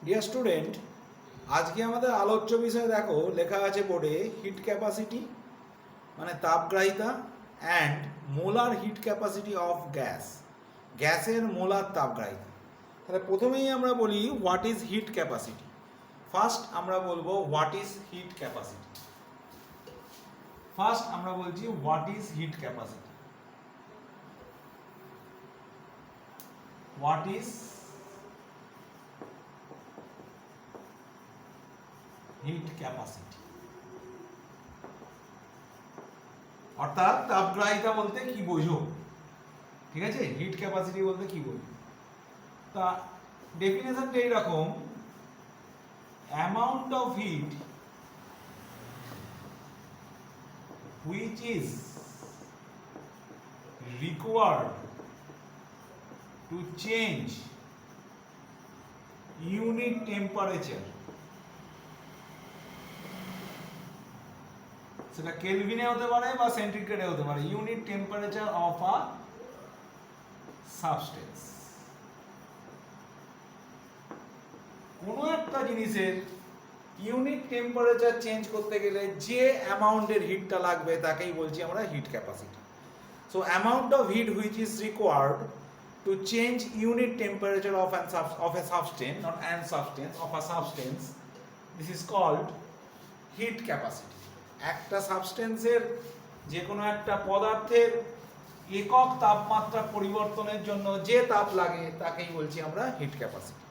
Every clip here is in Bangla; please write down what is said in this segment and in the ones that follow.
ডিয়ার স্টুডেন্ট, আজকে আমাদের আলোচ্য বিষয় দেখো লেখা আছে বোর্ডে হিট ক্যাপাসিটি মানে তাপগ্রাহিতা and molar heat capacity of gas, গ্যাসের মোলার তাপগ্রাহিতা। তাহলে প্রথমেই আমরা বলি what is heat capacity. First আমরা বলবো what is heat capacity. First আমরা বলছি what is heat capacity. What is heat capacity, অর্থাৎ তাপগ্রাহিতা বলতে কি বোঝো, ঠিক আছে? হিট ক্যাপাসিটি বলতে কি বোঝো? তা ডেফিনেশনটা এইরকম: amount of heat which is required to change unit temperature, সেটা কেলভিনে হতে পারে বা সেন্টিগ্রেডে হতে পারে, unit temperature of a substance. কোনো একটা জিনিসের ইউনিট টেম্পারেচার চেঞ্জ করতে গেলে যে অ্যামাউন্টের হিটটা লাগবে তাকেই বলছি আমরা heat capacity. So amount of heat which is required to change unit temperature of a substance, not an substance, of a substance, this is called heat capacity. একটা সাবস্টেন্সের, যে কোনো একটা পদার্থের একক তাপমাত্রা পরিবর্তনের জন্য যে তাপ লাগে তাকেই বলছি আমরা হিট ক্যাপাসিটি।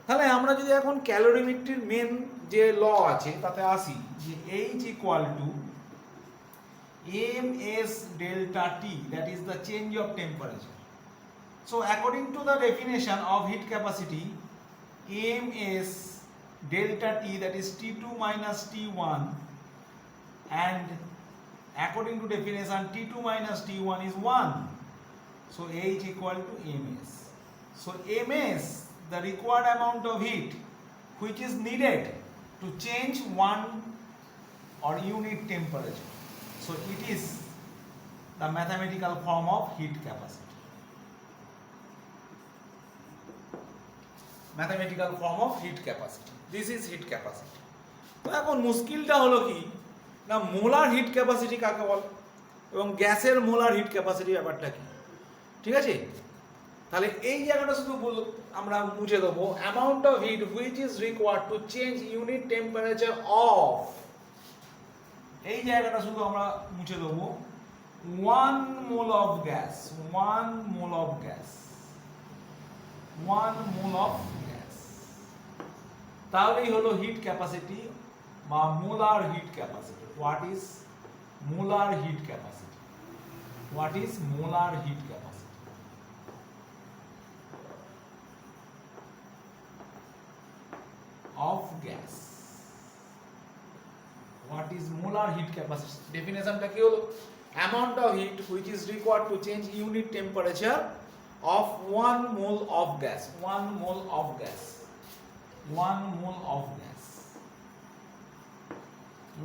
তাহলে আমরা যদি এখন ক্যালোরিমেট্রির মেন যে ল আছে তাতে আসি, যে H equal to ms delta T, that is the change of temperature. So according to the definition of heat capacity, ms delta T, that is T2 minus T1, and according to definition T2 minus T1 is 1. So H equal to ms. So ms, the required amount of heat which is needed to change one or unit temperature. So it is the mathematical form of heat capacity. Mathematical form of heat capacity. This is heat capacity. তো এখন মুশকিলটা হলো কি না, মোলার হিট ক্যাপাসিটি কাকে বলে এবং গ্যাসের মোলার হিট ক্যাপাসিটি ব্যাপারটা কি, ঠিক আছে? তাহলে এই জায়গাটা শুধু আমরা মুছে দেবো, amount of heat which is required to change unit temperature of, এই জায়গাটা শুধু আমরা মুছে দেবো 1 mole of gas, 1 mole of gas, 1 mole of gas, তাহলেই হলো হিট ক্যাপাসিটি বা molar heat capacity. What is molar heat capacity? What is molar heat capacity? Of gas. What is molar heat capacity? Definition টা কি হলো? Amount of heat which is required to change unit temperature of 1 mole of gas. 1 mole of gas. 1 mole of gas.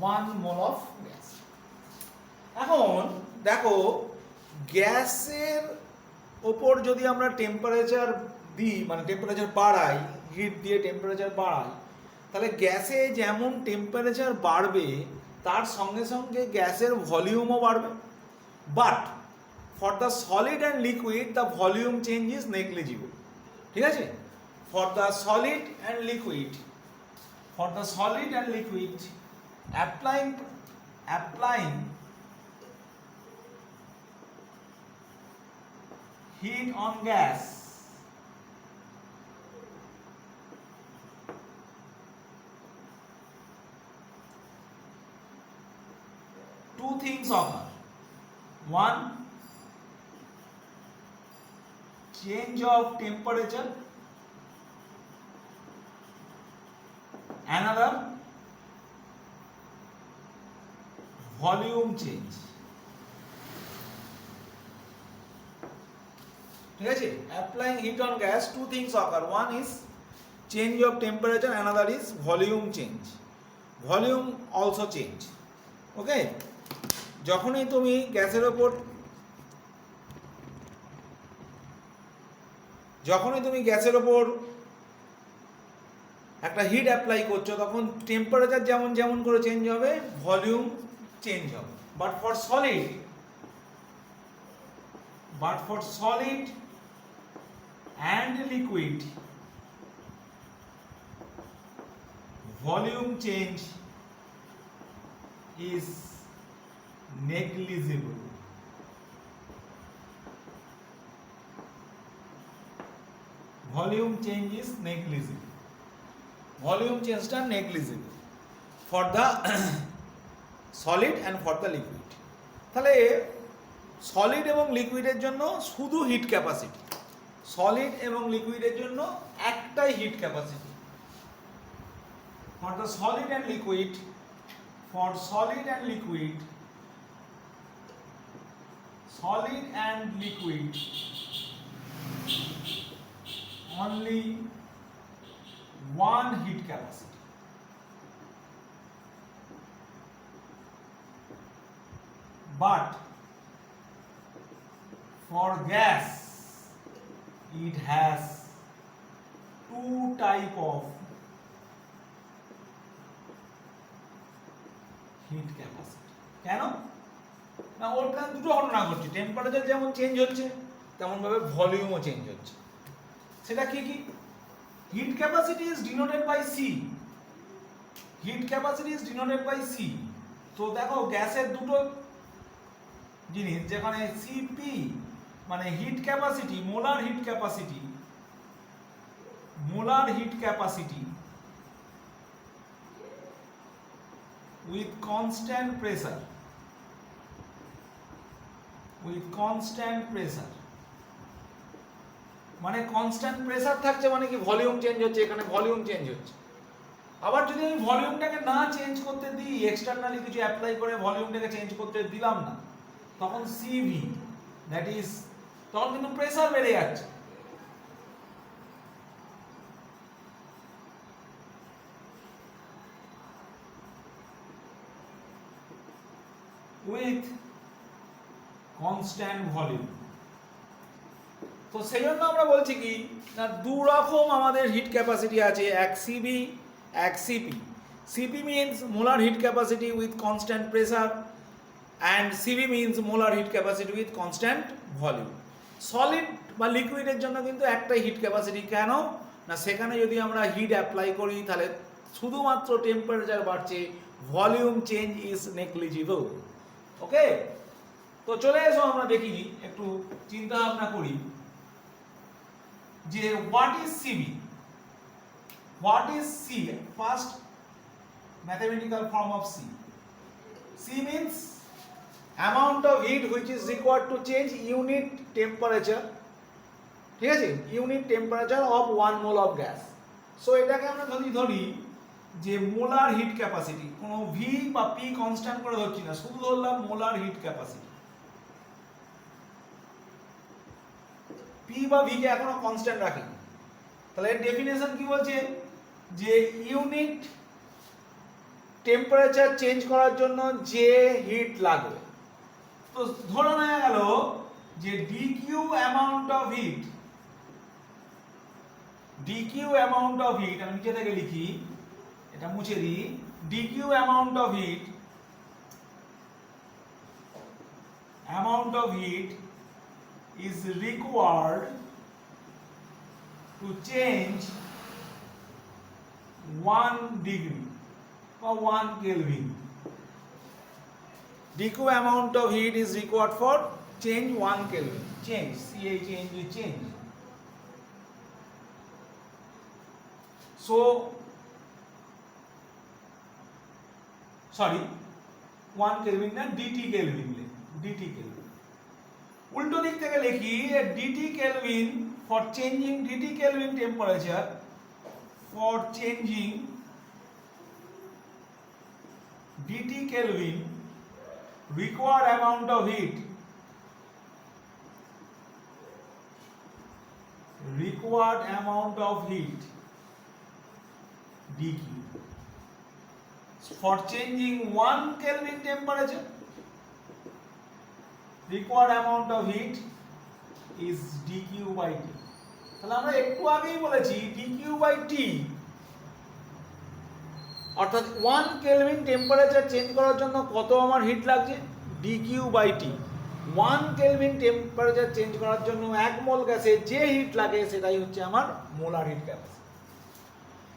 1 mole of gas. এখন দেখো, গ্যাসের ওপর যদি আমরা টেম্পারেচার দিই, মানে টেম্পারেচার বাড়াই, হিট দিয়ে টেম্পারেচার বাড়াই, তাহলে গ্যাসে যেমন টেম্পারেচার বাড়বে তার সঙ্গে সঙ্গে গ্যাসের ভলিউমও বাড়বে। But for the solid and liquid the volume change is negligible, ঠিক আছে? For the solid and liquid, for the solid and liquid applying heat on gas two things occur. One, change of temperature. Another, volume change. ঠিক আছে? Applying heat on gas, two things occur. One is change of temperature, another is volume change. Volume also change. Okay? যখনই তুমি গ্যাসের ওপর যখনই তুমি গ্যাসের ওপর একটা হিট অ্যাপ্লাই করছো তখন টেম্পারেচার যেমন যেমন করে চেঞ্জ হবে ভলিউম চেঞ্জ হবে। But for solid and liquid volume change is negligible. Volume change is negligible. Volume change টা negligible for the solid and for the liquid. তাহলে সলিড এবং লিকুইডের জন্য শুধু হিট ক্যাপাসিটি, সলিড এবং লিকুইডের জন্য একটাই hit capacity. For the solid and liquid, for solid and liquid only one heat capacity. But for gas it has two type of hit capacity. কেন না, ওর কারণে দুটো ঘটনা ঘটছে, টেম্পারেচার যেমন চেঞ্জ হচ্ছে তেমন ভাবে ভলিউমও চেঞ্জ হচ্ছে। সেটা কি কি? Heat capacity is denoted by C, heat capacity is denoted by C. তো দেখো গ্যাসের দুটো জিনিস, যেখানে সিপি মানে heat capacity, molar heat capacity, with constant pressure, মানে কনস্ট্যান্ট প্রেসার থাকছে মানে কি ভলিউম চেঞ্জ হচ্ছে, এখানে ভলিউম চেঞ্জ হচ্ছে। আবার যদি আমি ভলিউমটাকে না চেঞ্জ করতে দিই, এক্সটার্নালি কিছু অ্যাপ্লাই করে ভলিউমটাকে চেঞ্জ করতে দিলাম না, তখন সিভি দ্যাট ইজ, তখন কিন্তু প্রেসার বেড়ে যাচ্ছে। with constant volume। তো সেই জন্য আমরা বলছি কি না, দু রকম আমাদের হিট ক্যাপাসিটি আছে, এক সিবি এক CP. CP means molar heat capacity with constant pressure and CV means molar heat capacity with constant volume. Solid বা লিকুইডের জন্য কিন্তু একটাই হিট ক্যাপাসিটি। কেন না, সেখানে যদি আমরা হিট অ্যাপ্লাই করি তাহলে শুধুমাত্র টেম্পারেচার বাড়ছে, ভলিউম চেঞ্জ ইজ নেগলিজিবল। ওকে, তো চলে এসো আমরা দেখি, একটু চিন্তা ভাবনা করি যে what is CV, what is C. First mathematical form of C. C means amount of heat which is required to change unit temperature, ঠিক আছে, unit temperature of 1 mole of gas. So এটাকে আমরা ধরি যে মোলার হিট ক্যাপাসিটি, কোনো ভি বা পি কনস্ট্যান্ট করে ধরছি না, শুধু ধরলাম মোলার হিট ক্যাপাসিটি। পি বা ভি কে এখনো কনস্ট্যান্ট রাখি, তাহলে এর ডেফিনেশন কি বলছে যে ইউনিট টেম্পারেচার চেঞ্জ করার জন্য যে হিট লাগবে। তো ধরে নেওয়া গেল যে DQ amount of hit, DQ amount of hit, আমি নিচে থেকে লিখি, এটা মুছে দিই, DQ amount of hit is required to change 1 degree or 1 Kelvin. DQ amount of heat is required for change 1 Kelvin. Change, change. So, sorry, 1 Kelvin না, DT Kelvin, DT Kelvin. উল্টো দিক থেকে লিখি DT Kelvin for changing DT Kelvin temperature, for changing DT Kelvin required amount of heat, DQ, for changing 1 Kelvin temperature, required amount of heat is dq by t। তাহলে আমরা একটু আগেই বলেছি dq by t অর্থাৎ 1 কেলভিন টেম্পারেচার চেঞ্জ করার জন্য কত আমার হিট লাগছে, dQ/T। 1 কেলভিন টেম্পারেচার চেঞ্জ করার জন্য 1 মোল গ্যাসে যে হিট লাগে সেটাই হচ্ছে আমার মোলার হিট ক্যাপাসিটি।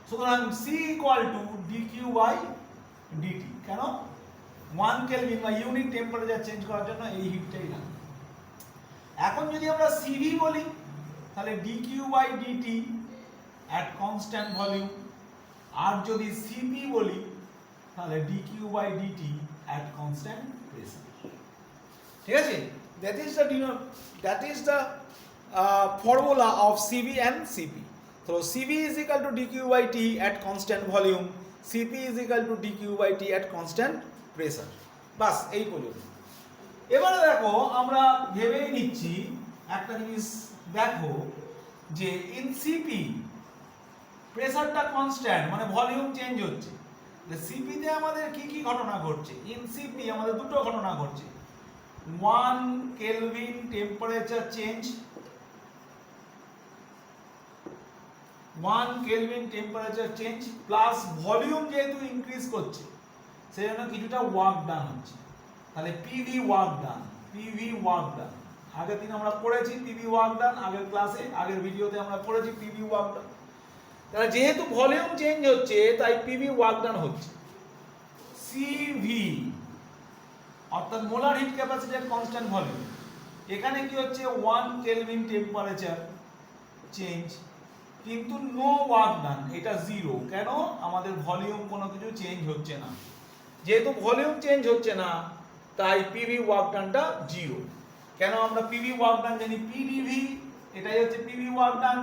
সুতরাং C = dQ/dt। কেন? 1 কেলভিন বা ইউনিট টেম্পারেচার চেঞ্জ করার জন্য এই হিটটাই লাগে। এখন যদি আমরা CV বলি তাহলে dQ/dt at constant volume, আর যদি CP বলি তাহলে dQ/dt at constant pressure। ঠিক আছে, that is the formula of CV and CP. So CV is equal to dQ/T at constant volume, CP is equal to dQ/T at constant pressure। বাস এই পর্যন্ত। এবারে দেখো আমরা ভেবেই নিচ্ছি একটা জিনিস, দেখো যে ইন সিপি প্রেসারটা কনস্ট্যান্ট, মানে ভলিউম চেঞ্জ হচ্ছে। সিপি তে আমাদের কি কি ঘটনা ঘটছে? ইন সিপি আমাদের দুটো ঘটনা ঘটছে, 1 kelvin temperature change, 1 kelvin temperature change plus volume যেহেতু ইনক্রিজ করছে সেজন্য কিছুটা ওয়ার্ক ডান হচ্ছে। তাহলে PV work done, PV work done. আগের দিন আমরা পড়েছি পিভি ওয়ার্ক ডান, আগের ক্লাসে আগের ভিডিওতে আমরা পড়েছি পিভি ওয়ার্ক ডান। তাহলে যেহেতু ভলিউম চেঞ্জ হচ্ছে তাই পিভি ওয়ার্ক ডান হচ্ছে। সিভি অর্থাৎ মোলার হিট ক্যাপাসিটি এট কনস্ট্যান্ট ভলিউম, এখানে কি হচ্ছে 1 কেলভিন টেম্পারেচার চেঞ্জ কিন্তু নো ওয়ার্ক ডান, এটা জিরো। কেন? আমাদের ভলিউম কোনো কিছু চেঞ্জ হচ্ছে না। যেহেতু ভলিউম চেঞ্জ হচ্ছে না তাই পিভি ওয়ার্ক ডানটা জিরো। কেন? আমরা পিভি ওয়ার্ক ডান জানি পিডিভি, এটাই হচ্ছে পিভি ওয়ার্ক ডান।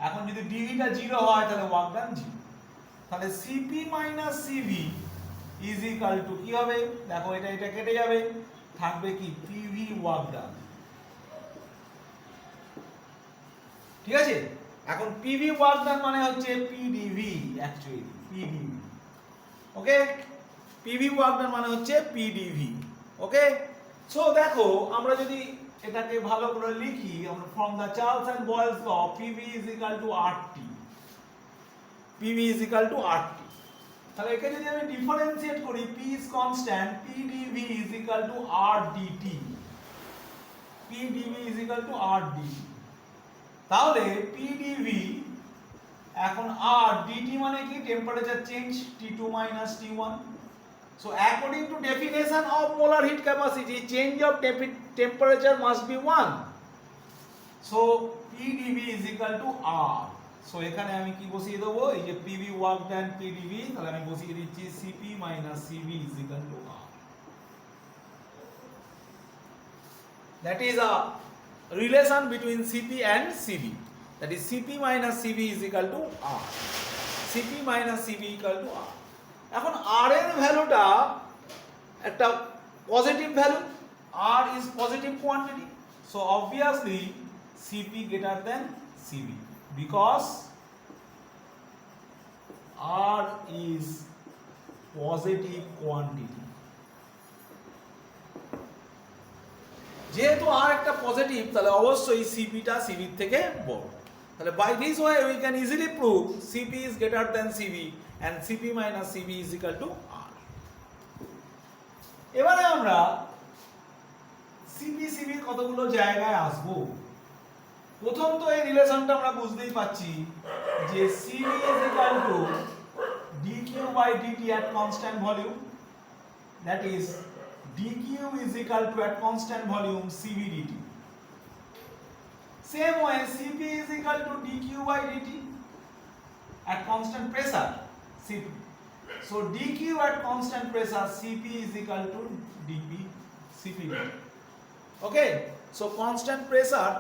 এখন যদি ডিভিটা জিরো হয় তাহলে ওয়ার্ক ডান জিরো। তাহলে CP minus CV is equal two কি হবে? দেখো এটা কেটে যাবে, থাকবে কি পিভি ওয়ার্ক ডান। ঠিক আছে, এখন পিভি ওয়ার্ক ডান মানে হচ্ছে পিডিভি, অ্যাকচুয়ালি পিডিভি। ওকে, পিভি ওয়ার্ক ডান মানে হচ্ছে পিডিভি। ওকে, সো দেখো আমরা যদি এটাকে ভালো করে লিখি, আমরা from the Charles and Boyle's law PV is equal to RT, PV is equal to RT। তাহলে একে যদি আমি ডিফারেন্সিয়েট করি, P is constant, PdV is equal to RdT, PdV is equal to RdT। তাহলে PdV এখন RdT মানে কি? Temperature change T2 minus T1. So according to definition of molar heat capacity, change of temperature must be 1. So PdV is equal to R. So এখানে আমি কি বসিয়ে দেবো? এই যে PV work done PdV, তাহলে আমি বসিয়ে দিচ্ছি CP minus CV is equal to R. That is a relation between CP and CV. That is CP minus CV is equal to R. CP minus CV equal to R. এখন R এর ভ্যালুটা একটা positive value, R is positive quantity, so obviously CP greater than CV because R is positive quantity. যেহেতু R একটা পজিটিভ তাহলে অবশ্যই CP টা CV এর থেকে বড়। তাহলে by this way we can easily prove CP is greater than CV and CP minus CV is equal to R. এবারে আমরা CP CV এর কতগুলো জায়গায় আসব। প্রথম তো এই রিলেশনটা আমরা বুঝতেই পাচ্ছি যে CV is equal to dQ/dt at constant volume, that is dQ is equal to at constant volume CV dt. Same way CP is equal to dQ/dt at constant pressure CP. So dQ at constant pressure CP is equal to dP CP dt. Okay, so constant pressure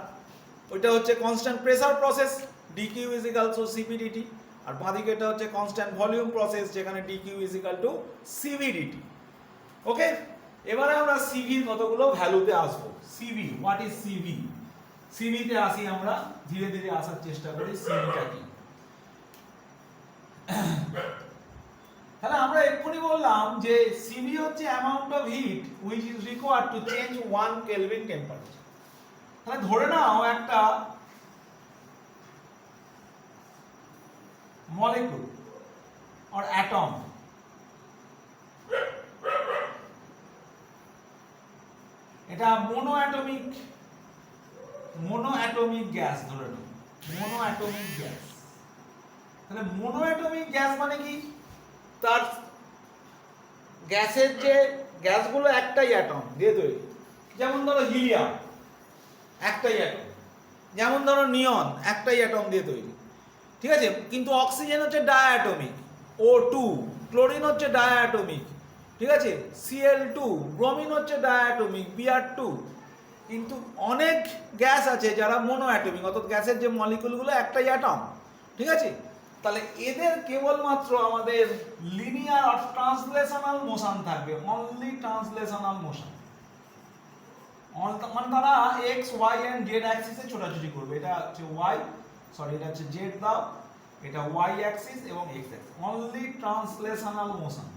ওইটা হচ্ছে constant pressure process, dQ is equal to CP dt, আর বাঁদিকে এটা হচ্ছে constant volume process যেখানে dQ is equal to CV dt. ওকে, এবারে আমরা CV এর কতগুলো ভ্যালুতে আসব। CV, what is CV? CV তে আসি, আমরা ধীরে ধীরে আসার চেষ্টা করি CV টা কি। তাহলে আমরা এক্ষুনি বললাম যে CV হচ্ছে amount of heat which is required to change 1 kelvin temperature. তাহলে ধরে নাও একটা মলিকিউল or atom এটা মোনো অ্যাটমিক গ্যাস ধরে নিই, মোনো অ্যাটমিক গ্যাস। তাহলে মোনো অ্যাটমিক গ্যাস মানে কি, তার গ্যাসের যে গ্যাসগুলো একটাই অ্যাটম দিয়ে তৈরি, যেমন ধরো হিলিয়াম একটাই অ্যাটম, যেমন ধরো নিয়ন একটাই অ্যাটম দিয়ে তৈরি, ঠিক আছে। কিন্তু অক্সিজেন হচ্ছে ডায়াটমিক, O2, ক্লোরিন হচ্ছে ডায়াটমিক, ঠিক আছে, Cl2, ব্রোমিন হচ্ছে ডায়াটমিক, Br2। কিন্তু অনেক গ্যাস আছে যারা মোনো অ্যাটমিক, অর্থাৎ গ্যাসের যে মলিকুলগুলো একটাই অ্যাটম, ঠিক আছে। তাহলে এদের কেবলমাত্র আমাদের লিনিয়ার আর ট্রান্সলেশনাল মোশন থাকবে, অনলি ট্রান্সলেশনাল মোশন। মানে তারা এক্স ওয়াই এন্ড জেড অ্যাক্সিসে ছোটাছুটি করবে। এটা হচ্ছে ওয়াই, সরি এটা হচ্ছে জেড দাও, এটা ওয়াই অ্যাক্সিস এবং X axis, only translational motion.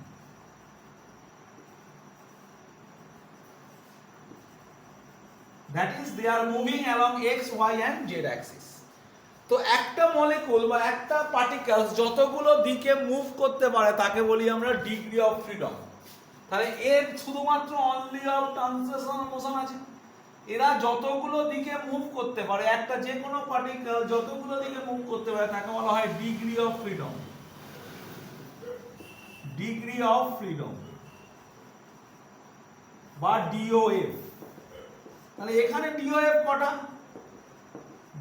That is they are moving along X Y and Z axis. তো একটা মলিকুল বা একটা পার্টিকেল যতগুলো দিকে মুভ করতে পারে তাকে বলি আমরা ডিগ্রি অফ ফ্রিডম। তাহলে এর শুধুমাত্র অনলি অফ ট্রান্সলেশনাল মোশন আছে। এরা যতগুলো দিকে মুভ করতে পারে, একটা যে কোনো পার্টিকেল যতগুলো দিকে মুভ করতে পারে তাকে বলা হয় degree of freedom, degree of freedom বা ডিওএফ। তাহলে এখানে ডিওএফ কটা,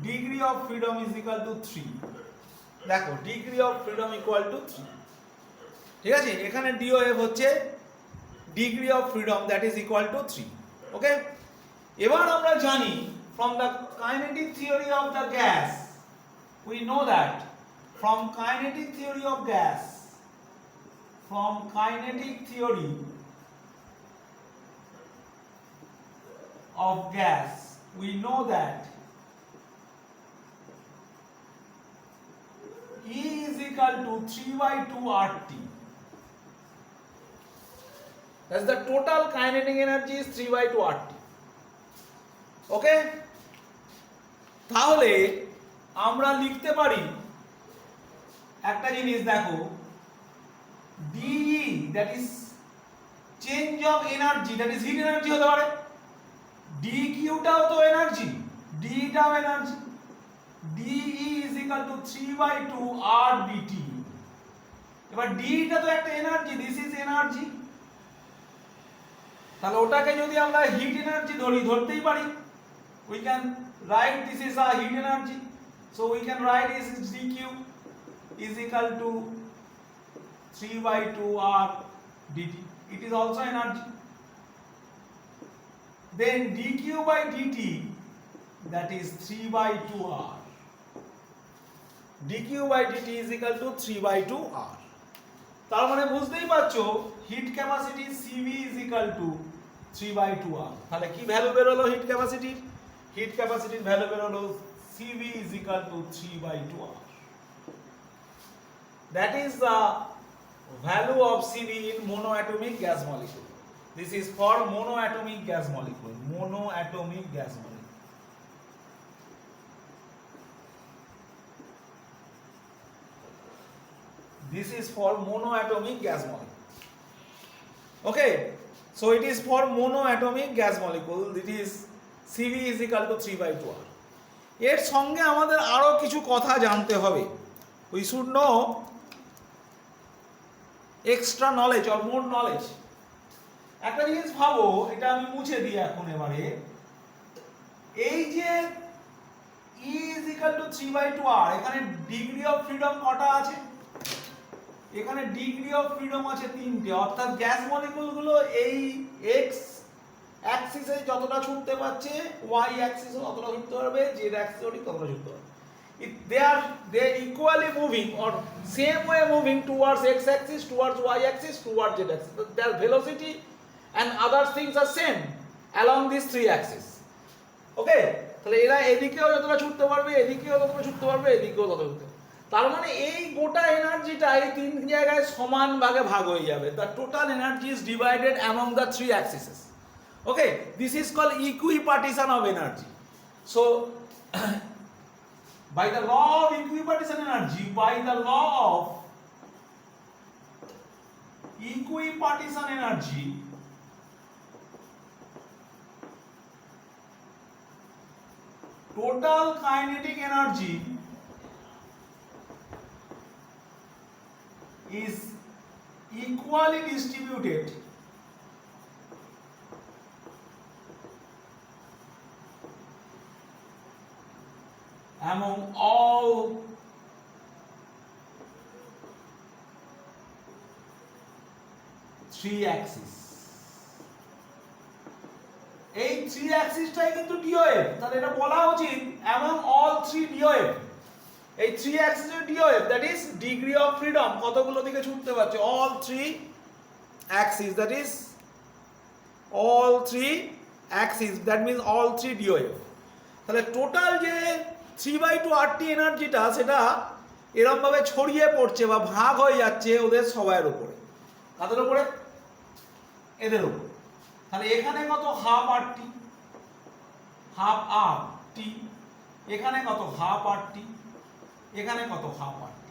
degree of freedom is equal to 3। দেখো degree of freedom equal to 3, ঠিক আছে। এখানে ডিওএফ হচ্ছে degree of freedom, that is equal to 3। ওকে, এবার আমরা জানি from the kinetic theory of the gas, we know that from kinetic theory of gas, from kinetic theory of gas, we know that E is equal to 3/2 RT. That's the total kinetic energy is 3/2 RT. ওকে, তাহলে আমরা লিখতে পারি একটা জিনিস, দেখো DE that is change of energy, that is hit energy হতে পারে, DQ টাও তো এনার্জি, D টাও energy, DE is equal to 3/2 RBT। এবার D টা তো একটা এনার্জি, দিস ইজ এনার্জি, তাহলে ওটাকে যদি আমরা হিট এনার্জি ধরতেই পারি, we can write this is a heat energy, so we can write this is dq is equal to 3/2 r dt. It is also energy. Then dq by dt, that is 3/2 r, dq by dt is equal to 3/2 r। তার মানে বুঝতেই পারছো hit capacity cv is equal to 3/2 r। তাহলে কি ভ্যালু বের হলো হিট ক্যাপাসিটির, হিট ক্যাপাসিটির ভ্যালু বের হলো cv is equal to 3/2 r। That is the value of cv in monoatomic gas molecule. This is for monoatomic gas molecule, monoatomic gas molecule. This is for monoatomic gas molecule. Okay, so it is for monoatomic gas molecule. It is cv is equal to 3/2 r। এর সঙ্গে আমাদের আরো কিছু কথা জানতে হবে। We should know extra knowledge or more knowledge. একটা জিনিস ভাবো, এটা আমি মুছে দিই এখন। এবারে এই যে E is equal to 3/2 r, এখানে ডিগ্রি অফ ফ্রিডম কটা আছে, এখানে ডিগ্রি অফ ফ্রিডম আছে 3টে, অর্থাৎ গ্যাস মলিকুলগুলো এই এক্স অ্যাক্সিসে যতটা ছুটতে পারছে ওয়াই অ্যাক্সিসে ততটা ছুটতে পারবে, জেড অ্যাক্সিসে ততটা ছুটতে পারবে। They are equally moving or same way moving towards x axis, towards y axis, towards z axis. Their velocity and other things are same along these three axes. Okay, তাহলে এরা এদিকেও যতটা ছুটতে পারবে, এদিকেও ততটা ছুটতে পারবে, এদিকেও ততটা ছুটতে পারবে। তার মানে এই গোটা এনার্জিটা এই তিন জায়গায় সমান ভাগে ভাগ হয়ে যাবে। The total energy is divided among the three axes. Okay, this is called equipartition of energy. So by the law of equipartition energy, by the law of equipartition energy, total kinetic energy is equally distributed among all three axes. এই থ্রি অ্যাক্সিসটাই কিন্তু ডিওএফ, তাহলে এটা বলা উচিত among all three DOF, এই থ্রি অ্যাক্সিসের DOF that is degree of freedom কতগুলো দিকে ছুটতে পারছে, all three axes, that is all three axes, that means all three DOF. তাহলে টোটাল যে 3/2 RT এনার্জিটা সেটা এরকম ভাবে ছড়িয়ে পড়ছে বা ভাগ হয়ে যাচ্ছে ওদের সবার উপরে, কাদের উপরে, এদের উপর। তাহলে এখানে কত হাফ RT, হাফ RT, এখানে কত হাফ RT, এখানে কত হাফ RT।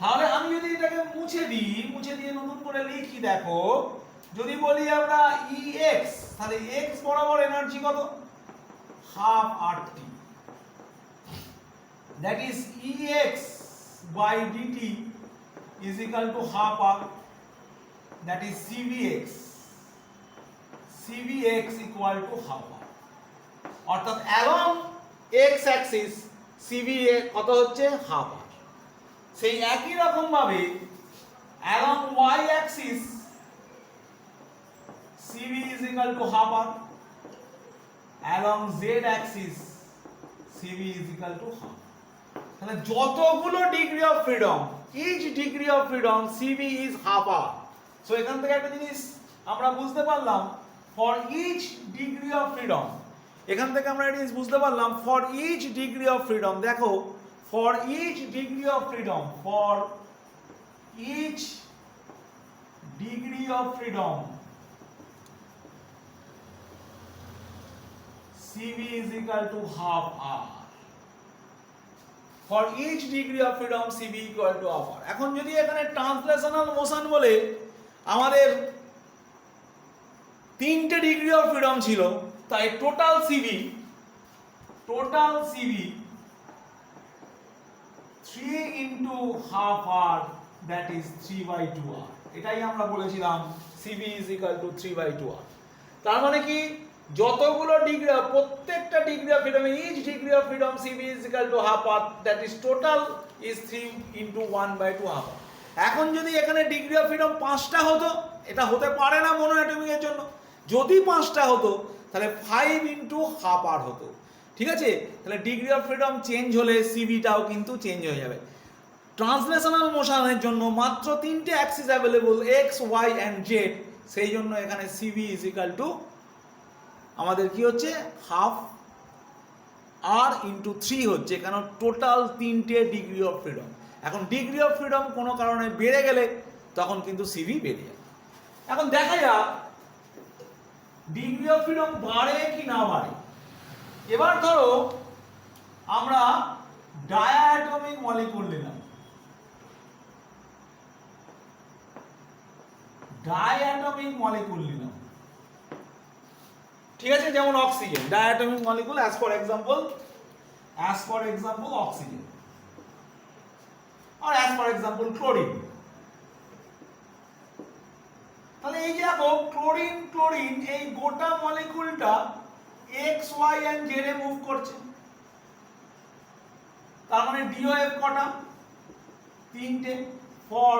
তাহলে আমি যদি এটাকে মুছে দিই, মুছে দিয়ে নতুন করে লিখি, দেখো যদি বলি আমরা EX, তাহলে X বরাবর এনার্জি কত, half RT, that is EX by dt is equal to half R, that is CVX, CVX equal to half R, অর্থাৎ along X axis CVX কত হচ্ছে, half R। সেই একই রকম ভাবে along Y axis CV is equal to half R, along Z axis CV is equal to half। তাহলে যতগুলো degree of freedom, each degree of freedom CV is half R। So এখান থেকে একটা জিনিস আমরা বুঝতে পারলাম, for each degree of freedom, এখান থেকে আমরা একটা জিনিস বুঝতে পারলাম for each degree of freedom, দেখো for each degree of freedom, for each degree of freedom CV is equal to half R, for each degree of freedom CV equal to half R। এখন যদি এখানে ট্রান্সলেশনাল মোশন বলে আমাদের তিনটে ডিগ্রি অফ ফ্রিডম ছিল, তাই total CV 3 into half R, that is 3/2 R। এটাই আমরা বলেছিলাম CV is equal to 3/2 R। তার মানে কি যতগুলো ডিগ্রি, প্রত্যেকটা degree of freedom, each degree of freedom CV is equal to half R, that is total is 3 into 1/2 half R। এখন যদি এখানে ডিগ্রি অফ ফ্রিডম 5টা হতো, এটা হতে পারে না মনোঅ্যাটমিক এর জন্য, যদি 5টা হতো তাহলে 5 into half R হতো, ঠিক আছে। তাহলে ডিগ্রি অফ ফ্রিডম চেঞ্জ হলে সিভিটাও কিন্তু চেঞ্জ হয়ে যাবে। ট্রান্সলেশনাল মোশনের জন্য মাত্র তিনটে axis available, X, Y and Z, সেই জন্য এখানে সিভি ইজ ইকাল টু আমাদের কি হচ্ছে, হাফ আর ইন্টু 3 হচ্ছে, কারণ টোটাল তিনটে ডিগ্রি অফ ফ্রিডম। এখন ডিগ্রি অফ ফ্রিডম কোনো কারণে বেড়ে গেলে তখন কিন্তু সিভি বেড়ে যায়। এখন দেখা যাক ডিগ্রি অফ ফ্রিডম বাড়ে কি না বাড়ে। এবার ধরো আমরা ডায়াটমিক মলিকুল নিলাম, ডায়াটমিক মলিকুল নিলাম, ঠিক আছে, যেমন oxygen, diatomic molecule as for example oxygen, আর অ্যাজ ফর এক্সাম্পল ক্লোরিন। তাহলে এই যে দেখো ক্লোরিন এই গোটা মলিকুলটা এক্স, ওয়াই এন্ড জেড এ মুভ করছে, তার মানে ডিওএফ কটা, তিনটে, ফর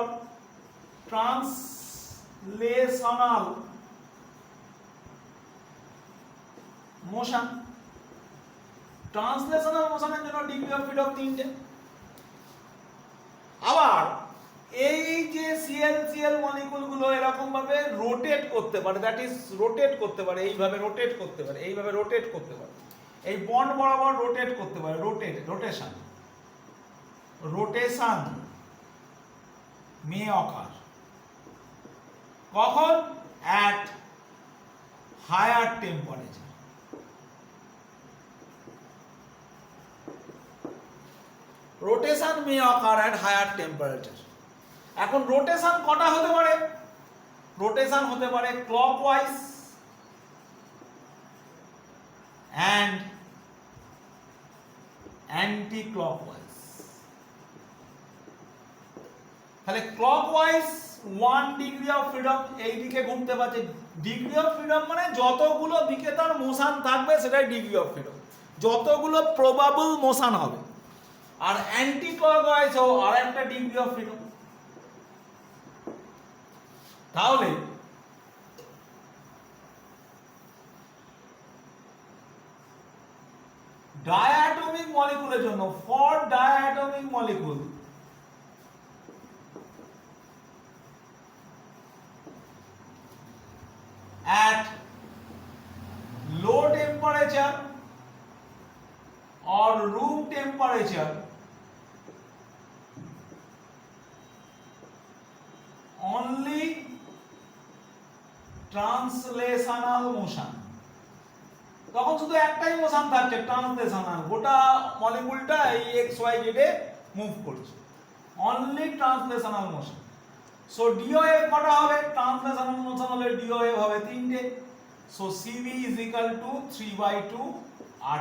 ট্রান্সলেশনাল মোশন, ট্রান্সলেশনাল মোশনের জন্য ডিগ্রি অফ ফ্রিডম তিনটে। আবার এই যে সিএল মলিকুলগুলো এরকম ভাবে রোটেট করতে পারে, দ্যাট ইজ রোটেট করতে পারে, এইভাবে রোটেট করতে পারে, এইভাবে রোটেট করতে পারে, এই বন্ড বরাবর রোটেট করতে পারে, রোটেশন মে অকার, কখন, at higher temperature. Rotation may occur at higher temperature. এখন রোটেশন কটা হতে পারে, রোটেশন হতে পারে ক্লকওয়াইজ অ্যান্ড অ্যান্টি ক্লকওয়াইজ। তাহলে ক্লকওয়াইজ 1 ডিগ্রি অফ ফ্রিডম, এই দিকে ঘুরতে পারছে। ডিগ্রি অফ ফ্রিডম মানে যতগুলো দিকে তার মোশন থাকবে সেটাই ডিগ্রি অফ ফ্রিডম, যতগুলো প্রবাবল মোশন হবে। আর অ্যান্টি ক্লকওয়াইজ ও আর একটা ডিগ্রি অফ ফ্রিডম। তাহলে ডায়াটমিক মলিকুলের জন্য, for diatomic molecule at low temperature or room temperature, only translational motion, তখন শুধু একটাই মোশন থাকছে ট্রান্সলেশনাল, গোটা মলিকুলটা এই এক্স ওয়াই জেড এ মুভ করছে, অনলি ট্রান্সলেশনাল মোশন। সো ডিওএফ কটা হবে? ট্রান্সলেশনাল মোশন হলে ডিওএফ হবে 3টে। So CV is equal to 3/2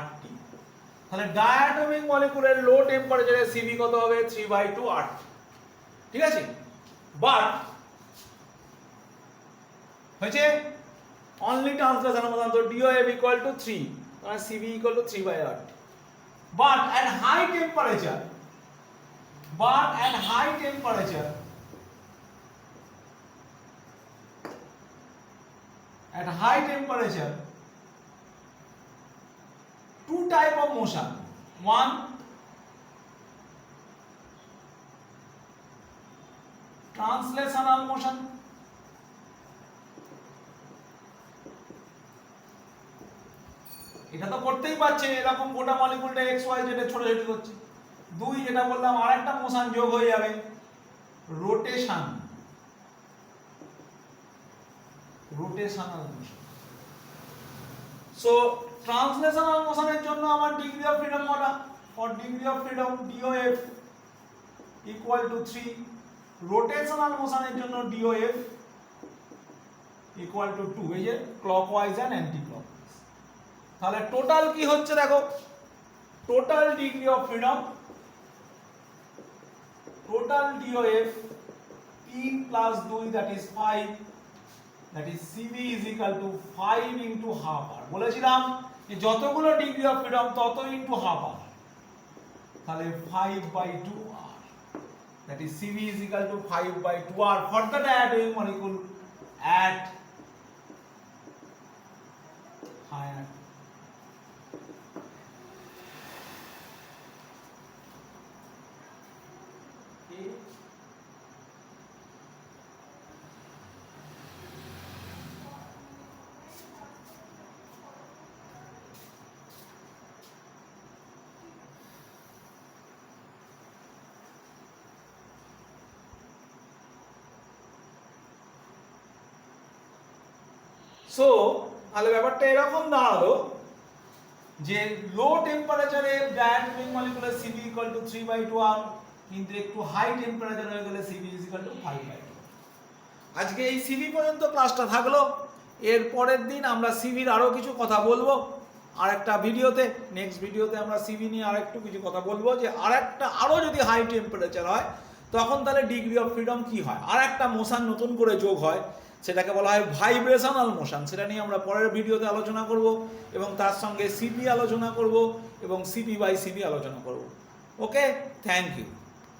RT। তাহলে ডায়াটমিক মলিকুলের লো টেম্পারেচারে সিভি কত হবে? 3/2 RT। ঠিক আছে, বাট হয়েছে অনলি ট্রান্সলেশনাল মোশন, তো ডিওএফ ইকুয়াল টু 3, তাহলে CV equal two 3/RT। But at high temperature, at high temperature, two type of motion. One, translational motion, এটা তো করতেই পারছে, এরকম গোটা মলিকুলটা এক্স ওয়াই জেড এ ছোটাছুটি করছে। দুই, যেটা বললাম আরেকটা মোশন যোগ হয়ে যাবে, rotation, rotational motion. So translational মোশনের জন্য আমার ডিগ্রি অফ ফ্রিডম কটা? For degree of freedom DOF equal to 3, rotational মোশনের জন্য ডিওএফ ইকুয়াল টু 2, এই যে ক্লকওয়াইজ এন্ড অ্যান্টি ক্লকওয়াইজ। তাহলে টোটাল কি হচ্ছে দেখো, total degree of freedom, total DOF 3 plus 2 that is 5, that is CV is equal to 5 into half R। বলেছিলাম যে যতগুলো ডিগ্রি অফ ফ্রিডম তত ইনটু হাফ R, তাহলে 5/2 R, that is CV is equal to 5/2 R for the diatomic molecule at higher so তাহলে ব্যাপারটা এরকম দাঁড়ালো যে লো টেম্পারেচারে ডায়াটমিক মলিকুলের সিভি ইকুয়াল টু 3/2 R, কিন্তু একটু হাই টেম্পারেচার হয়ে গেলে সিভি ইজ ইকুয়াল টু 5/2। আজকে এই সিভি পর্যন্ত ক্লাসটা থাকলো। এর পরের দিন আমরা সিভির আরো কিছু কথা বলবো আর একটা ভিডিওতে। নেক্সট ভিডিওতে আমরা সিভি নিয়ে আরেকটু কিছু কথা বলবো, যে আরো যদি হাই টেম্পারেচার হয় তখন তাহলে ডিগ্রি অফ ফ্রিডম কি হয়, আর একটা মোশন নতুন করে যোগ হয়, সেটাকে বলা হয় ভাইব্রেশনাল মোশন। সেটা নিয়ে আমরা পরের ভিডিওতে আলোচনা করব এবং তার সঙ্গে সিপি আলোচনা করব এবং সিপি বাই সিপি আলোচনা করব। ওকে, থ্যাংক ইউ।